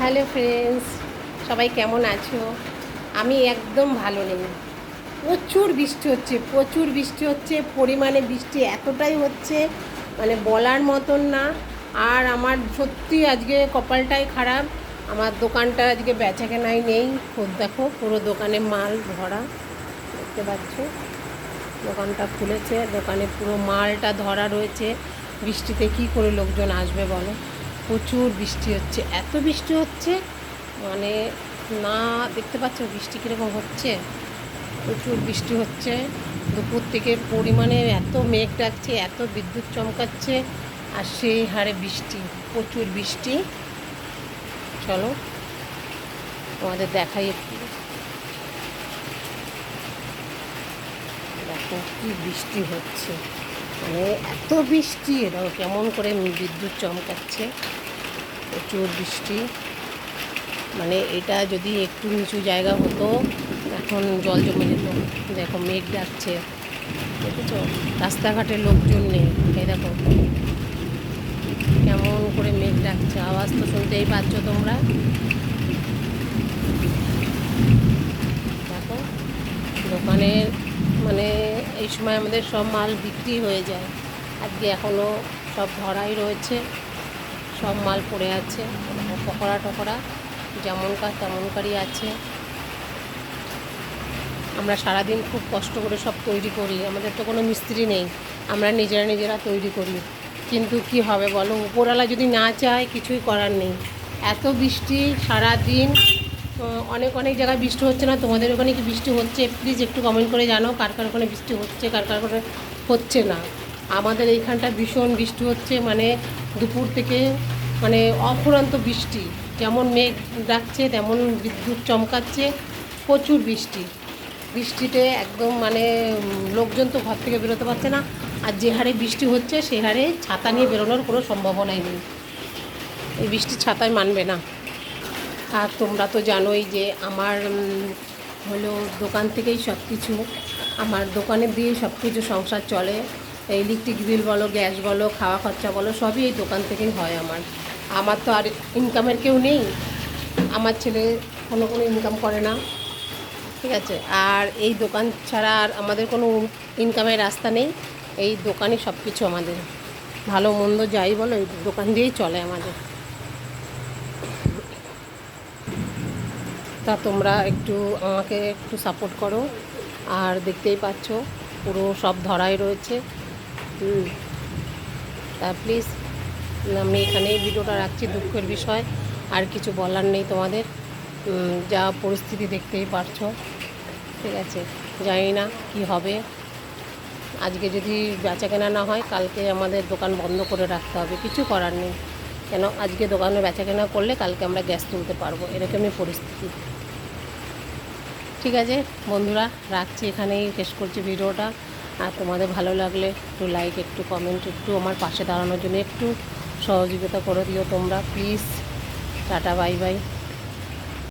Hello friends, সবাই কেমন আছো? আমি একদম ভালো নেই। প্রচুর বৃষ্টি হচ্ছে, প্রচুর বৃষ্টি হচ্ছে, পরিমাণে বৃষ্টি এতটাই হচ্ছে মানে বলার মতন না। আর আমার সত্যি আজকে কপালটাই খারাপ, আমার দোকানটা আজকে বেচাকেনাই নেই। দেখো পুরো দোকানে মাল ভরা, দেখতে পাচ্ছ দোকানটা খুলেছে, দোকানে পুরো মালটা ধরা রয়েছে। বৃষ্টিতে কি করে লোকজন আসবে বলো? প্রচুর বৃষ্টি হচ্ছে, এত বৃষ্টি হচ্ছে মানে না, দেখতে পাচ্ছ বৃষ্টি কীরকম হচ্ছে? প্রচুর বৃষ্টি হচ্ছে, দুপুর থেকে পরিমাণে এত মেঘ ডাকছে, এত বিদ্যুৎ চমকাচ্ছে, আর সেই হারে বৃষ্টি, প্রচুর বৃষ্টি। চলো তোমাদের দেখাই একটু, দেখো কি বৃষ্টি হচ্ছে, মানে এত বৃষ্টি, এটাও কেমন করে বিদ্যুৎ চমকাচ্ছে, প্রচুর বৃষ্টি। মানে এটা যদি একটু নিচু জায়গা হতো এখন জল জমে যেত। দেখো মেঘ ডাকছে, দেখেছো? রাস্তাঘাটে লোকজন নেই, এই দেখো কেমন করে মেঘ ডাকছে, আওয়াজ তো শুনতেই পাচ্ছ তোমরা। দেখো দোকানের মানে এই সময় আমাদের সব মাল বিক্রি হয়ে যায়, আজকে এখনও সব ভরাই রয়েছে, সব মাল পড়ে আছে। পকোড়া টকোড়া যেমনকার তেমনকারই আছে। আমরা সারাদিন খুব কষ্ট করে সব তৈরি করি, আমাদের তো কোনো মিস্ত্রি নেই, আমরা নিজেরা তৈরি করি। কিন্তু কি হবে বলো, উপরওয়ালা যদি না চায় কিছুই করার নেই। এত বৃষ্টি সারাদিন, অনেক অনেক জায়গায় বৃষ্টি হচ্ছে না, তোমাদের ওখানে কি বৃষ্টি হচ্ছে? প্লিজ একটু কমেন্ট করে জানো কার কার ওখানে বৃষ্টি হচ্ছে, কার কার ওখানে হচ্ছে না। আমাদের এইখানটা ভীষণ বৃষ্টি হচ্ছে, মানে দুপুর থেকে মানে অফুরন্ত বৃষ্টি, যেমন মেঘ ডাকছে তেমন বিদ্যুৎ চমকাচ্ছে, প্রচুর বৃষ্টি। বৃষ্টিতে একদম মানে লোকজন তো ঘর থেকে বেরোতে পারছে না, আর যে হারে বৃষ্টি হচ্ছে সে হারে ছাতা নিয়ে বেরোনোর কোনো সম্ভাবনাই নেই, এই বৃষ্টি ছাতায় মানবে না। আর তোমরা তো জানোই যে আমার হলো দোকান থেকেই সব কিছু, আমার দোকানে দিয়েই সব কিছু সংসার চলে। ইলেকট্রিক বিল বলো, গ্যাস বলো, খাওয়া খরচা বলো, সবই এই দোকান থেকেই হয় আমার। আমার তো আর ইনকামের কেউ নেই, আমার ছেলে কোনো ইনকাম করে না, ঠিক আছে? আর এই দোকান ছাড়া আর আমাদের কোনো ইনকামের রাস্তা নেই, এই দোকানই সব কিছু আমাদের, ভালো মন্দ যাই বলো এই দোকান দিয়েই চলে আমাদের। তা তোমরা একটু আমাকে একটু সাপোর্ট করো। আর দেখতেই পাচ্ছ পুরো সব ধরাই রয়েছে। তা প্লিজ আমি এখানেই ভিডিওটা রাখছি, দুঃখের বিষয়, আর কিছু বলার নেই তোমাদের। যা পরিস্থিতি দেখতেই পারছো, ঠিক আছে? জানি না কি হবে, আজকে যদি বেচাকেনা না হয় কালকে আমাদের দোকান বন্ধ করে রাখতে হবে, কিছু করার নেই। কেন আজকে দোকানে বেচাকেনা করলে কালকে আমরা গ্যাস তুলতে পারবো, এরকমই পরিস্থিতি। ঠিক আছে বন্ধুরা, রাখছি, এখানেই শেষ করছি ভিডিওটা। আর তোমাদের ভালো লাগলে একটু লাইক, একটু কমেন্ট, একটু আমার পাশে দাঁড়ানোর জন্য একটু সহযোগিতা করে দিও তোমরা প্লিজ। Tata, bye bye.